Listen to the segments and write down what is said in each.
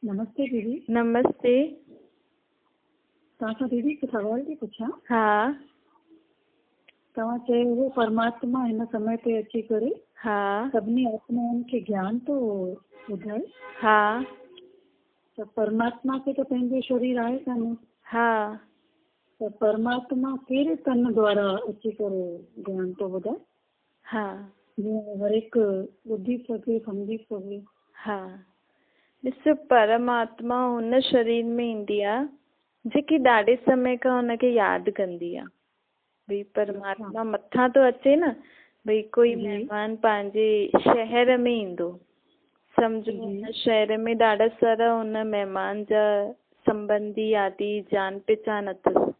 नमस्ते दीदी। नमस्ते। तव्हां दीदी हिकु सवाल थी पुछां। हा तव्हां चयो हो परमात्मा हिन समय ते अची करे हा सभिनी आत्माउनि खे ज्ञान थो ॿुधाए। हा त परमात्मा खे त पंहिंजो शरीर आहे कान, हा त परमात्मा कहिड़े तन द्वारा अची करे ज्ञान थो ॿुधाए? हा जीअं हर हिकु ॿुधी सघे, सम्झी सघे। हा ॾिस, परमात्मा हुन शरीर में ईंदी आहे जेकी ॾाढे समय खां हुनखे यादि कंदी आहे। भई परमात्मा मथां थो अचे न, भई कोई महिमान पंहिंजे शहर में ईंदो, सम्झो हुन शहर में ॾाढा सारा हुन महिमान जा संबंधी आदि जान पहचान अथसि,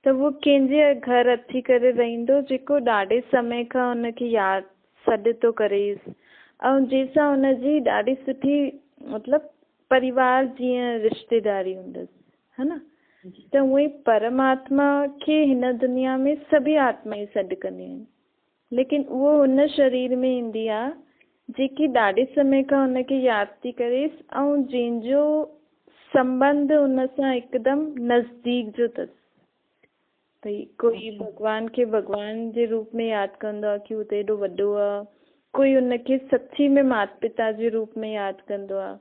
त उहो कंहिंजे घर अची करे रहंदो जेको ॾाढे समय खां हुनखे यादि सॾु थो करेसि, ऐं जंहिंसां हुनजी ॾाढी सुठी मतिलबु परिवार जीअं रिश्तेदारी हूंदसि, है न। त उहे ई परमात्मा खे हिन दुनिया में सभी आत्मा ई सॾु कंदियूं आहिनि, लेकिन उहो हुन शरीर में ईंदी आहे जेकी ॾाढे समय खां हुनखे यादि थी करेसि ऐं जंहिंजो संबंध हुन सां हिकदमि नज़दीक जो अथसि। भई कोई भॻवान खे भॻवान जे रूप में यादि कंदो आहे कि हू त एॾो वॾो आहे, कोई हुनखे सची में माता पिता जे रूप में यादि कंदो आहे।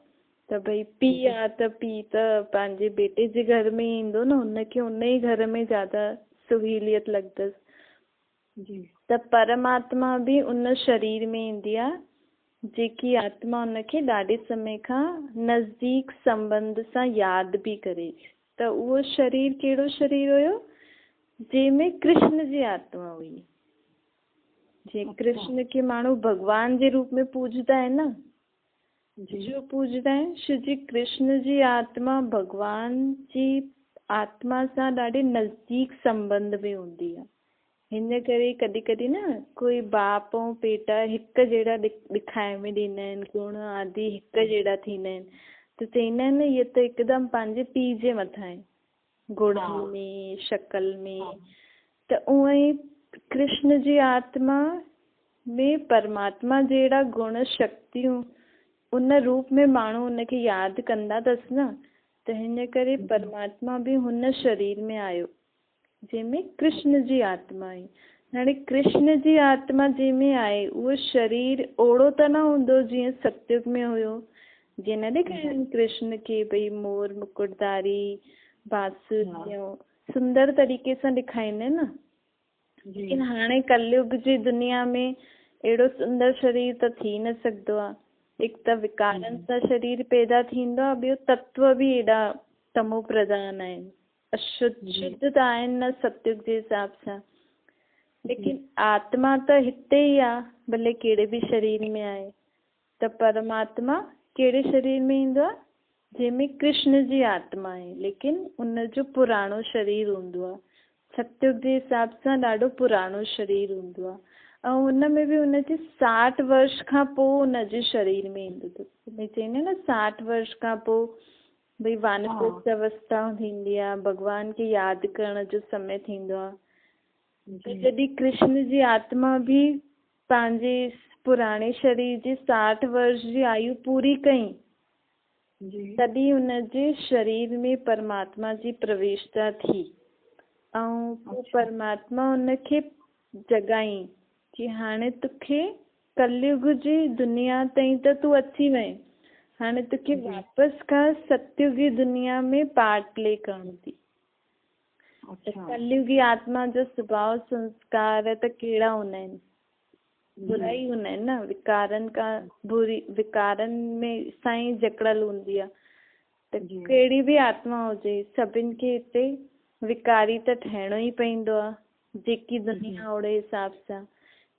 त भई पीउ आहे त पीउ त पंहिंजे बेटे जे घर में ईंदो न, हुनखे हुन ई घर में ज़्यादा सहूलियत लॻंदसि। त परमात्मा बि उन शरीर में ईंदी आहे जेकी आत्मा हुनखे ॾाढे समय खां नज़दीक संबंध सां यादि बि करे। त उहो शरीर कहिड़ो शरीर हुयो? जंहिंमें कृष्ण जी आत्मा हुई। जे कृष्ण खे माण्हू भगवान जे रूप में पूजदा आहिनि न, जो पूजदा आहिनि, श्री कृष्ण जी आत्मा भगवान जी आत्मा सां ॾाढे नज़दीक संबंध में हूंदी आहे। हिन करे कॾहिं कॾहिं न कोई बाप ऐं बेटा हिकु जहिड़ा ॾेखारण में ॾींदा आहिनि, गुण आदि हिकु जहिड़ा थींदा आहिनि, त चवंदा आहिनि इहे त हिकदमि पंहिंजे पीउ जे मथां आहे, गुणनि में, शक्ल में। त उअं ई कृष्ण जी आत्मा में परमात्मा जहिड़ा गुण शक्तियूं उन रूप में माण्हू हुनखे यादि कंदा अथसि न, त हिन करे परमात्मा बि हुन शरीर में आयो जंहिंमें कृष्ण जी आत्मा आहे। हाणे कृष्ण जी आत्मा जंहिंमें आहे उहो शरीर ओड़ो त न हूंदो जीअं सतयुग में हुयो, जीअं न ॾेखारियो कृष्ण खे भई मोर मुकुटधारी, बांसुरियूं सुंदर तरीक़े सां ॾेखारींदा आहिनि न। लेकिन हाणे कलयुग जी दुनिया में अहिड़ो सुंदर शरीर त थी न सघंदो आहे। हिकु त विकारनि सां शरीर पैदा थींदो आहे, ॿियो तत्व बि एॾा तमो प्रधान आहिनि, अशुद्ध शुद्ध त आहिनि न सतयुग जे हिसाब सां। लेकिन आत्मा त हिते ई आहे, भले कहिड़े बि शरीर में आहे। त परमात्मा कहिड़े शरीर में ईंदो आहे? जंहिंमें कृष्ण जी आत्मा आहे, लेकिन उनजो पुराणो शरीर हूंदो आहे। सतयुग जे हिसाब सां ॾाढो पुराणो शरीर हूंदो आहे, ऐं हुन में बि हुनजे 60 वर्ष खां पोइ हुनजे शरीर में ईंदो अथसि। भई चवंदा आहिनि न 60 वर्ष खां पोइ भई वानप्रस्थ अवस्था थींदी आहे, भॻवान खे यादि करण जो समय थींदो आहे। त जॾहिं कृष्ण जी आत्मा बि पंहिंजे पुराणे शरीर जी 60 वर्ष जी आयु पूरी कई, तॾहिं हुनजे शरीर में परमात्मा जी प्रवेशता थी, ऐं पोइ परमात्मा हुनखे जगाई कि हाणे तोखे कलयुग जी दुनिया ताईं त तूं अची वएं, हाणे तोखे वापसि खां सतयुगी दुनिया में पार्ट प्ले करणो थी। कलयुगी आत्मा जो स्वभाव संस्कार त कहिड़ा हूंदा आहिनि? बुरा ई हूंदा आहिनि न, विकारनि खां बुरी, विकारनि में सां ई जकड़ल हूंदी आहे। त कहिड़ी बि आत्मा हुजे, सभिनि खे हिते विकारी त ठहिणो ई पवंदो आहे, जेकी दुनिया ओड़े हिसाब सां।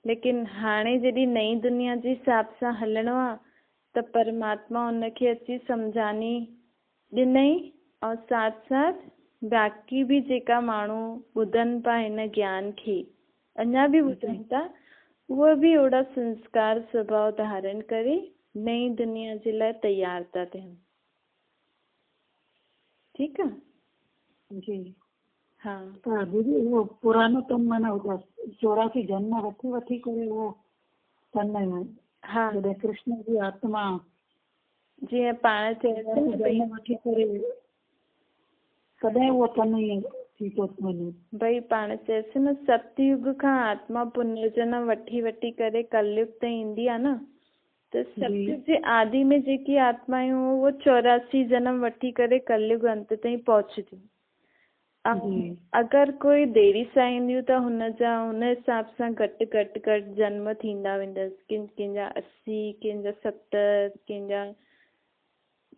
लेकिन हाणे जॾहिं नई दुनिया जे हिसाब सां हलणो आहे, त परमात्मा हुनखे अची सम्झानी ॾिनई, ऐं साथ साथ बाक़ी बि जेका माण्हू ॿुधनि पिया हिन ज्ञान खे, अञा बि ॿुधनि था, उहे बि ओड़ा संस्कार स्वभाव धारण करे नई दुनिया जे लाइ तयार था थियनि। ठीकु आहे जी। हा। त दीदी उहो पुरानो तन माना 84 जन्म वठी करे उहो तन, हा, जॾहिं कृष्ण जी आत्मा जीअं पाण चइबो न भई जन्म वठी करे सदैव उहो तन ईअं थी थो वञे। भई पाण चएसि न सतयुग खां आत्मा पुनर्जन्म वठी वठी करे कलयुग ताईं ईंदी आहे न, त सतयुग जे आदि में जेकी आत्मायूं वो 84 जन्म वठी करे कलयुग अंत ताईं पहुचदियूं। अगरि कोई देरी सां ईंदियूं त हुनजा हुन हिसाब सां घटि जन्म थींदा वेंदसि। कंहिंजा 80, कंहिंजा 70, कंहिंजा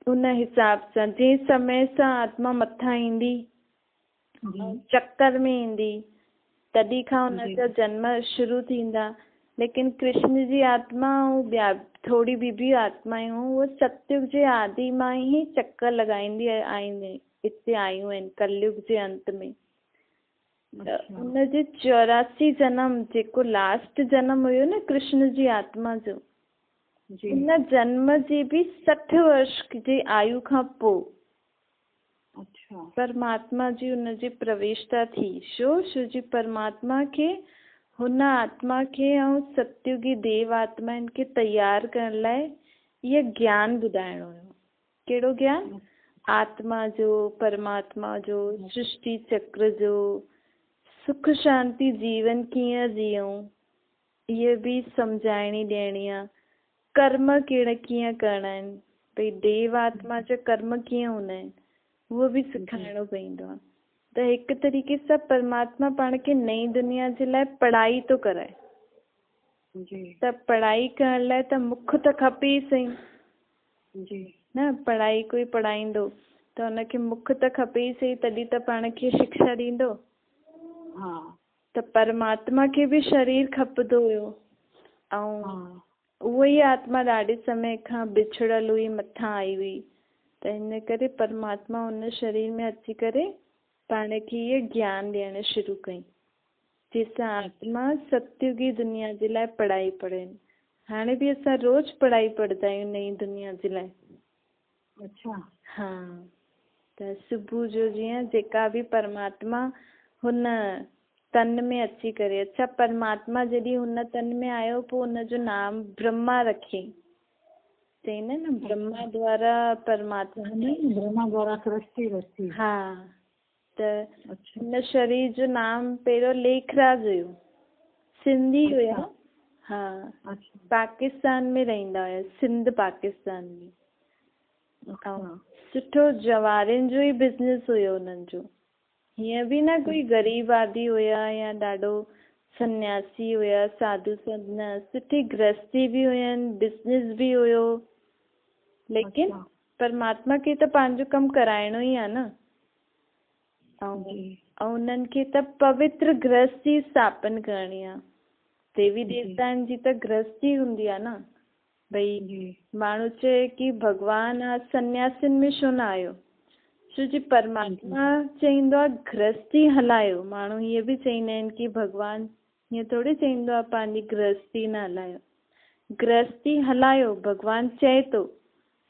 उन हिसाब सां जंहिं समय सां आत्मा मथां ईंदी चक्कर में ईंदी तॾहिं खां हुनजा जन्म शुरू थींदा। लेकिन कृष्ण जी आत्मा ऐं ॿिया थोरी ॿी आत्मायूं उहे सतयुग जे आदि मां ई चक्कर लॻाईंदी हिते आयूं आहिनि कलयुग जे अंत में। त उनजे 84 जन्म जेको लास्ट जन्म हुयो न कृष्ण जी आत्मा जो, उन जन्म जी बि 60 वर्ष जी आयु खां पोइ परमात्मा जी उनजी प्रवेशता थी। छो जी परमात्मा खे हुन आत्मा खे ऐं सतयुगी देव आत्माउनि खे तैयार करण लाइ इहे ज्ञान ॿुधाइणो हुयो। कहिड़ो ज्ञान? आत्मा जो, परमात्मा जो, सृष्टि चक्र जो, सुख शांति जीवन कीअं जियूं इहे बि सम्झाइणी ॾियणी आहे। कर्म कीअं करणा आहिनि, भई देव आत्मा जा कर्म कीअं हूंदा आहिनि उहो बि सेखारिणो पवंदो आहे। त हिकु तरीक़े सां परमात्मा पाण खे नई दुनिया जे लाइ पढ़ाई थो कराए। त पढ़ाई करण लाइ त मुख त खपे ई सही न, पढ़ाई कोई पढ़ाईंदो त हुनखे मुख त खपे ई सही, तॾहिं त पाण खे शिक्षा ॾींदो। त परमात्मा खे बि शरीर खपंदो हुयो ऐं उहा ई आत्मा ॾाढे समय खां बिछड़ल हुई, मथां आई हुई। त हिन करे परमात्मा हुन शरीर में अची करे पाण खे इहे ज्ञान ॾियणु शुरू कई, जंहिंसां आत्मा सतयुगी दुनिया जे लाइ पढ़ाई पढ़नि। हाणे बि असां रोज़ पढ़ाई पढ़ंदा आहियूं नई दुनिया जे लाइ। त सुबुह जो जीअं जेका बि परमात्मा हुन तन में अची करे, अच्छा परमात्मा जॾहिं हुन तन में आयो पोइ हुनजो नाम ब्रह्मा रखियईं। चईंदा न ब्रह्मा द्वारा परमात्मा सृष्टि। त हिन शरीर जो नाम पहिरियों लेखराज हुयो, सिंधी हुया। पाकिस्तान में रहंदा हुया, सिंध पाकिस्तान में। सुठो जवारियुनि जो ई बिज़नेस हुयो उन्हनि जो। हीअं बि न कोई ग़रीब आदमी हुया या ॾाढो सन्यासी हुया, साधु संत न, सुठी गृहस्थी बि हुयनि, बिज़नेस बि हुयो। लेकिन परमात्मा खे त पंहिंजो कमु कराइणो ई आहे न। ऐं उन्हनि खे त पवित्र गृहस्थी स्थापन करणी आहे। देवी देवताउनि जी त गृहस्थी हूंदी आहे न। भई माण्हू चए की भॻवानु आहे, सन्यासियुनि में छो न आयो? छो जी परमात्मा चईंदो आहे गृहस्थी हलायो। माण्हू हीअं बि चईंदा आहिनि की भॻवानु हीअं थोरी चईंदो आहे पंहिंजी गृहस्थी न हलायो। गृहस्थी हलायो भॻवानु चए थो,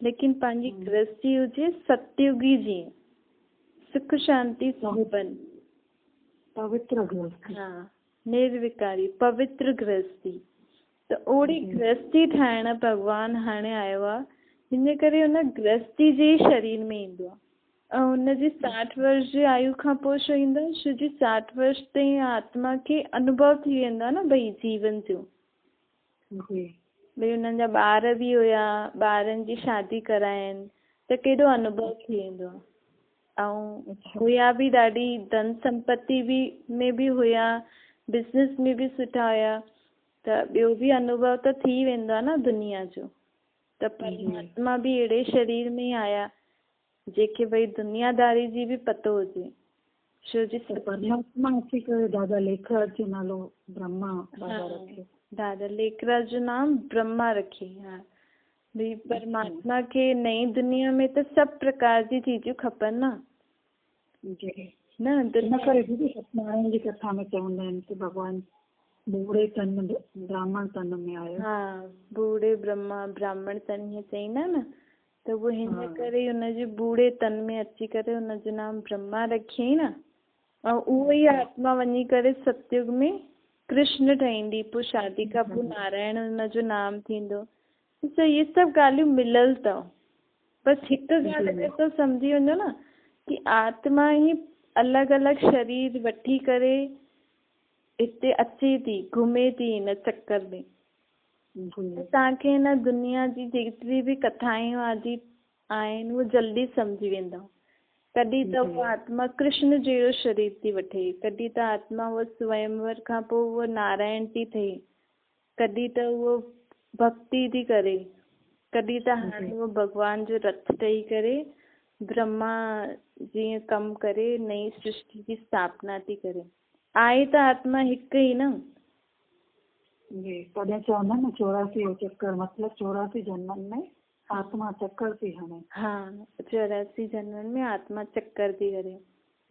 लेकिन पंहिंजी गृहस्थी हुजे सतयुगी जीअं सुख शांति संपन्न पवित्र गृहस्थी। निर्विकारी पवित्र गृहस्थी। त ओड़ी गृहस्थी ठाहिण भॻवानु हाणे आयो आहे। हिन करे हुन गृहस्थी जे शरीर में ईंदो आहे। ऐं हुनजी 60 वर्ष जी आयु खां पोइ छो ईंदो आहे? छो जी 60 वर्ष ताईं आत्मा खे अनुभव थी वेंदो आहे न भई जीवन जो। भई हुननि जा ॿार बि हुया, ॿारनि जी शादी कराइनि त केॾो अनुभव थी वेंदो आहे। ऐं हुया बि ॾाढी धन संपत्ति में बि हुया, बिज़नेस में बि सुठा हुया। त ॿियो बि अनुभव त थी वेंदो आहे न दुनिया जो। त परमात्मा बि अहिड़े शरीर में ई आया जेके भई दुनियादारी जी बि पतो हुजे। छो जी परमात्मा अची करे दादा लेखराज जो नालो ब्रह्मा रखियो। दादा लेखराज जो नाम ब्रह्मा रखियईं। भई परमात्मा खे नई दुनिया में त सभु प्रकार जी चीजूं खपनि न। न करे दीदी सत्यनारायण जी कथा में चवंदा आहिनि कि भॻवानु बूढ़े तन ब्राह्मण तन में आयो। बूढ़े ब्राह्मण तन हीअं चईंदा न, त उहो हिन करे हुनजे बूढ़े तन में अची करे हुनजो नाम ब्रह्मा रखियईं न। ऐं उहो ई आत्मा वञी करे सतयुग में कृष्ण ठहींदी, पोइ शादी खां पोइ नारायण हुनजो नाम थींदो। त इहे सभु ॻाल्हियूं मिलियल अथव। बसि हिकु ॻाल्हि ॾिसो सम्झी वञो न कि आत्मा ई अलॻि अलॻि शरीर वठी करे हिते अचे थी, घुमे थी हिन चक्कर में। तव्हांखे हिन दुनिया जी जेतिरी बि कथायूं आदि आहिनि उहे जल्दी सम्झी वेंदव। कॾहिं त उहा आत्मा कृष्ण जहिड़ो शरीर थी वठे, कॾहिं त आत्मा उहा स्वयंवर खां पोइ उहा नारायण थी थिए, कॾहिं त उहो भक्ति थी करे, कॾहिं त हाणे उहो भॻवान जो रथ ठही करे ब्रह्मा जीअं कमु करे नई सृष्टि जी स्थापना थी करे। आहे त आत्मा हिकु ई न। जी, तॾहिं चवंदा न 84 चक्कर, मतिलबु 84 जन्मनि में आत्मा चक्कर थी हणे। हाँ, 84 जन्मनि में आत्मा चक्कर थी करे,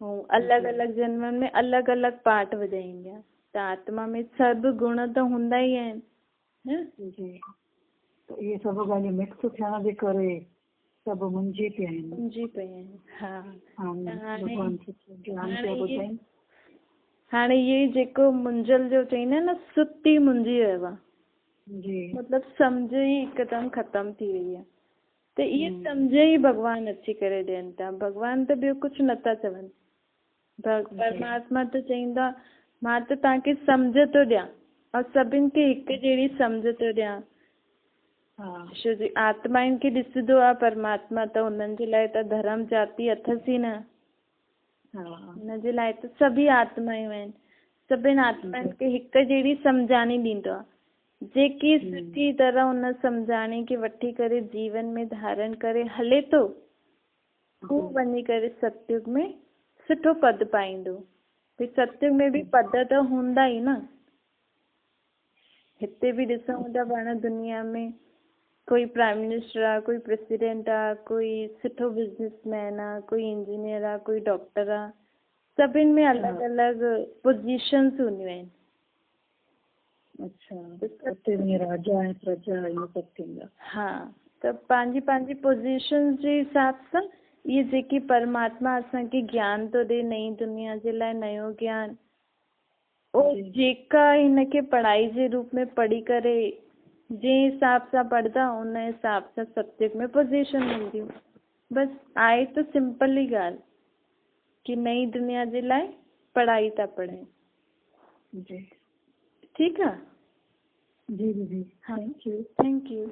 ऐं अलॻि अलॻि जन्मनि में अलॻि अलॻि पार्ट वॼाईंदी आहे। त आत्मा में सभु गुण त हूंदा ई आहिनि। जी, त इहे सभु ॻाल्हियूं मिक्स थियण जे करे सभु मुंझी पिया आहिनि। मुंझी पिया आहिनि, हा। हाणे इहे जेको मुंझल जो चईंदा आहिनि न, सुती मुंझी वियो आहे। जी, मतिलबु सम्झ ई हिकदमि ख़तम थी वई आहे। त इहे सम्झ ई भॻवान अची करे ॾियनि था। भॻवान त ॿियो कुझु नथा चवनि। परमात्मा त चईंदा मां त तव्हांखे सम्झ थो ॾियां और सभिनि खे हिकु जहिड़ी सम्झ थो ॾियां। छो जो आत्माउनि खे ॾिसंदो आहे परमात्मा, त हुननि जे लाइ त धर्म जाति अथसि ई न। हुन जे लाइ त सभी आत्मायूं आहिनि। सभिनि आत्माउनि खे हिकु जहिड़ी सम्झाणी ॾींदो आहे। जेकी सुठी तरह हुन सम्झाणी खे वठी करे जीवन में धारण करे हले थो, हू वञी करे सतयुग में सुठो पद पाईंदो। भई सतयुग में बि पद त हूंदा ई न। हिते बि ॾिसूं था पाण दुनिया में कोई प्राइम मिनिस्टर आहे, कोई प्रेसिडेंट आहे, कोई सुठो बिजनेसमैन आहे, कोई इंजीनियर आहे, कोई डॉक्टर आहे। सभिनि में अलॻि अलॻि पोजीशन्स हूंदियूं आहिनि। अच्छा, राजा ऐं प्रजा इहो सभु थींदा। हा, त पंहिंजी पंहिंजी पोजीशन जे हिसाब सां इहे जेकी परमात्मा असांखे ज्ञान थो ॾे नई दुनिया जे लाइ, नयो ज्ञान, उहो जेका हिनखे पढ़ाई जे रूप में पढ़ी करे जंहिं हिसाब सां पढ़ंदा उन हिसाब सां सतयुग में पोजीशन मिलंदियूं। बसि आहे त सिंपल ई ॻाल्हि कि नई दुनिया जे लाइ पढ़ाई था पढ़नि। जी, ठीकु आहे। जी दीदी, हाँ, थैंक यू। Thank you.